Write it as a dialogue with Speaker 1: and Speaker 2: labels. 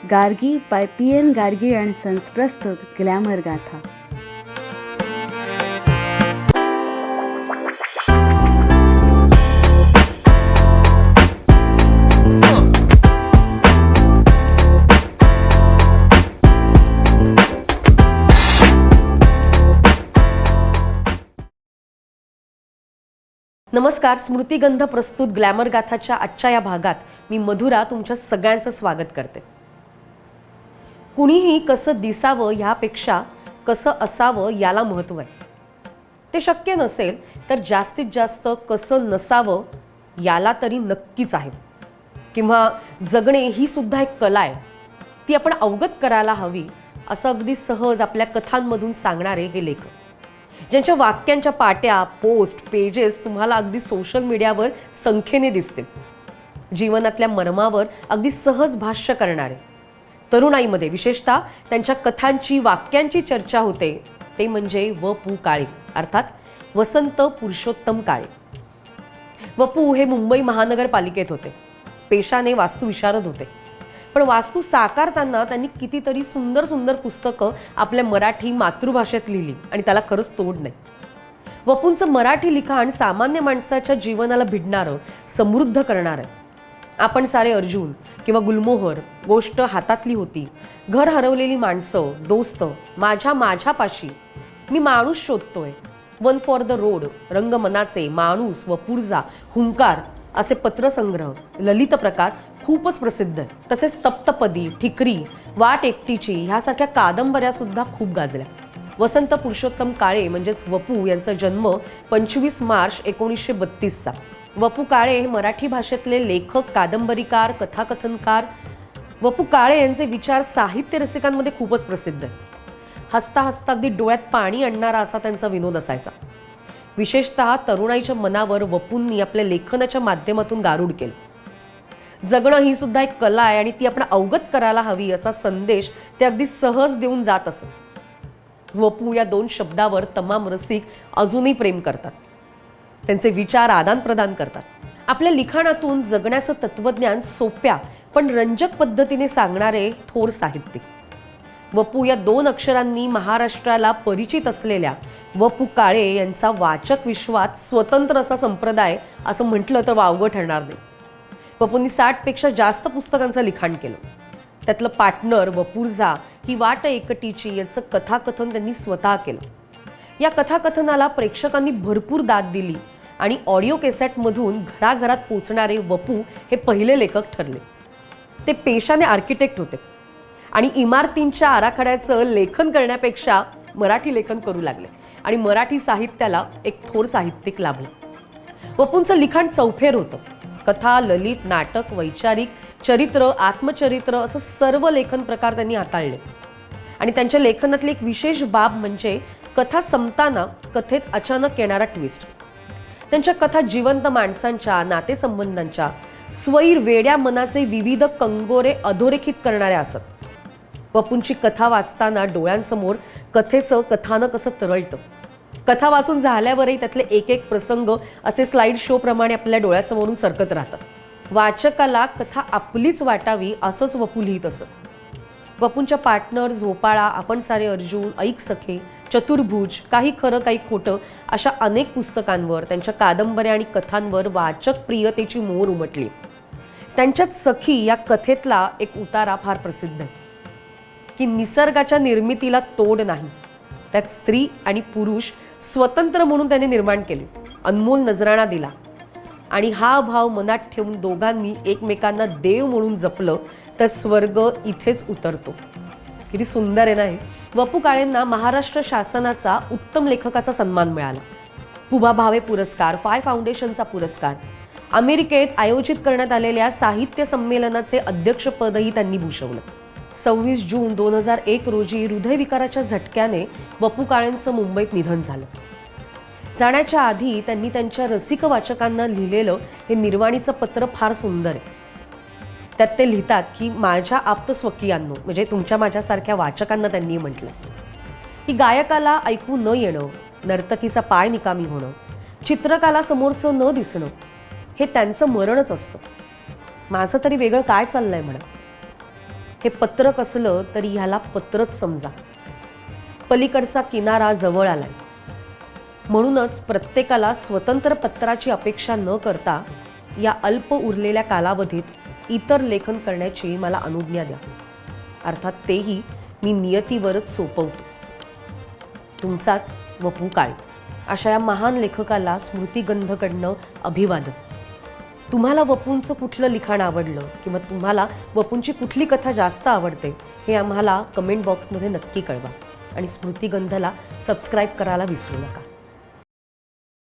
Speaker 1: Gargi by PN Gargi and sons प्रस्तुत glamour गाथा.
Speaker 2: नमस्कार. स्मृतिगंध प्रस्तुत ग्लॅमर गाथाच्या आजच्या या भागात मी मधुरा तुमच्या सगळ्यांचं स्वागत करते. कुणीही कसं दिसावं ह्यापेक्षा कसं असावं याला महत्त्व आहे. ते शक्य नसेल तर जास्तीत जास्त कसं नसावं याला तरी नक्कीच आहे. किंवा जगणे ही सुद्धा एक कला आहे, ती आपण अवगत करायला हवी असं अगदी सहज आपल्या कथांमधून सांगणारे हे लेखक, ज्यांच्या वाक्यांच्या पाट्या, पोस्ट, पेजेस तुम्हाला अगदी सोशल मीडियावर संख्येने दिसतील. जीवनातल्या मर्मावर अगदी सहज भाष्य करणारे, तरुणाईमध्ये विशेषतः त्यांच्या कथांची, वाक्यांची चर्चा होते ते म्हणजे व.पु. काळे अर्थात वसंत पुरुषोत्तम काळे. व.पु. हे मुंबई महानगरपालिकेत होते. पेशाने वास्तुविशारद होते. पण वास्तू साकारताना त्यांनी कितीतरी सुंदर सुंदर पुस्तकं आपल्या मराठी मातृभाषेत लिहिली आणि त्याला खरंच तोड नाही. व.पु.चं मराठी लिखाण सामान्य माणसाच्या जीवनाला भिडणारं, समृद्ध करणारं आहे. आपण सारे अर्जुन किंवा गुलमोहर, गोष्ट हातातली होती, घर हरवलेली माणसं, दोस्त, माझ्यापाशी, मी माणूस शोधतोय, वन फॉर द रोड, रंग मनाचे, माणूस व पुर्जा, हुंकार असे पत्रसंग्रह, ललित प्रकार खूपच प्रसिद्ध आहे. तसेच तप्तपदी, ठिकरी, वाट एकटीची ह्यासारख्या कादंबऱ्या सुद्धा खूप गाजल्या. वसंत पुरुषोत्तम काळे म्हणजेच व.पु. यांचा जन्म 25 मार्च 1932चा. व.पु. काळे हे मराठी भाषेतले लेखक, कादंबरीकार, कथाकथनकार. व.पु. काळे यांचे विचार साहित्य रसिकांमध्ये खूपच प्रसिद्ध आहे. हसता हसता अगदी डोळ्यात पाणी आणणारा असा त्यांचा विनोद असायचा. विशेषतः तरुणाईच्या मनावर व.पु.ंनी आपल्या लेखनाच्या माध्यमातून गारूड केलं. जगणं ही सुद्धा एक कला आहे आणि ती आपण अवगत करायला हवी असा संदेश ते अगदी सहज देऊन जात असत. व.पु. या दोन शब्दावर तमाम रसिक अजूनही प्रेम करतात. त्यांचे विचार आदानप्रदान करतात. आपल्या लिखाणातून जगण्याचं तत्वज्ञान सोप्या पण रंजक पद्धतीने सांगणारे थोर साहित्यिक. व.पु. या दोन अक्षरांनी महाराष्ट्राला परिचित असलेल्या व.पु. काळे यांचा वाचक विश्वात स्वतंत्र असा संप्रदाय असं म्हटलं तर वावगं ठरणार नाही. व.पु.ंनी 60 पेक्षा जास्त पुस्तकांचं लिखाण केलं. त्यातलं पार्टनर व पुर्जा ही वाट एकटीची याचं कथाकथन त्यांनी स्वतः केलं. या कथाकथनाला प्रेक्षकांनी भरपूर दाद दिली आणि ऑडिओ कॅसेटमधून घराघरात पोचणारे व.पु. हे पहिले लेखक ठरले. ते पेशाने आर्किटेक्ट होते आणि इमारतींच्या आराखड्याचं लेखन करण्यापेक्षा मराठी लेखन करू लागले आणि मराठी साहित्याला एक थोर साहित्यिक लाभलं. व.पु.ंचं लिखाण चौफेर होतं. कथा, ललित, नाटक, वैचारिक, चरित्र, आत्मचरित्र असं सर्व लेखन प्रकार त्यांनी हाताळले. आणि त्यांच्या लेखनातली एक विशेष बाब म्हणजे कथा संपताना कथेत अचानक येणारा ट्विस्ट. त्यांच्या कथा जिवंत माणसांच्या, नातेसंबंधांच्या, स्वैर वेड्या मनाचे विविध कंगोरे अधोरेखित करणाऱ्या असत. व.पु.ंची कथा वाचताना डोळ्यांसमोर कथेचं कथानक असं तरळतं. कथा वाचून झाल्यावरही त्यातले एक एक प्रसंग असे स्लाइड शो प्रमाणे आपल्या डोळ्यासमोरून सरकत राहतात. वाचकाला कथा आपलीच वाटावी असंच व.पु. लिहित असत. व.पु.ंच्या पार्टनर, झोपाळा, आपण सारे अर्जुन, ऐक सखे, चतुर्भुज, काही खरं काही खोटं अशा अनेक पुस्तकांवर, त्यांच्या कादंबऱ्या आणि कथांवर वाचक प्रियतेची मोहर उमटली. त्यांच्यात सखी या कथेतला एक उतारा फार प्रसिद्ध आहे की निसर्गाच्या निर्मितीला तोड नाही, त्यात स्त्री आणि पुरुष स्वतंत्र म्हणून त्याने निर्माण केले, अनमोल नजराणा दिला आणि हा भाव मनात ठेवून दोघांनी एकमेकांना देव म्हणून जपलं तर स्वर्ग इथेच उतरतो. किती सुंदर आहे ना हे. व.पु. काळेंना महाराष्ट्र शासनाचा उत्तम लेखकाचा सन्मान मिळाला. पुबा भावे पुरस्कार, फाय फाउंडेशनचा पुरस्कार, अमेरिकेत आयोजित करण्यात आलेल्या साहित्य संमेलनाचे अध्यक्षपदही त्यांनी भूषवलं. 26 जून 2001 रोजी हृदयविकाराच्या झटक्याने व.पु. काळेंचं मुंबईत निधन झालं. जाण्याच्या आधी त्यांनी त्यांच्या रसिक वाचकांना लिहिलेलं हे निर्वाणीचं पत्र फार सुंदर आहे. त्यात ते लिहितात की माझ्या आप्तस्वकीयांनो, म्हणजे तुमच्या माझ्यासारख्या वाचकांना त्यांनी म्हटलं की गायकाला ऐकू न येणं, नर्तकीचा पाय निकामी होणं, चित्रकाला समोरचं न दिसणं हे त्यांचं मरणच असतं. माझं तरी वेगळं काय चाललंय म्हणा. हे पत्रक असलं तरी ह्याला पत्रच समजा. पलीकडचा किनारा जवळ आलाय. म्हणूनच प्रत्येकाला स्वतंत्र पत्राची अपेक्षा न करता या अल्प उरलेल्या कालावधीत इतर लेखन करण्याची मला अनुज्ञा द्या. अर्थात तेही मी नियतीवरच सोपवतो. तुमचाच वपू काळे. अशा या महान लेखकाला स्मृतिगंधकडनं अभिवादन. तुम्हाला वपूंचं कुठलं लिखाण आवडलं किंवा तुम्हाला वपूंची कुठली कथा जास्त आवडते हे आम्हाला कमेंट बॉक्समध्ये नक्की कळवा. आणि स्मृतिगंधला सबस्क्राईब करायला विसरू नका.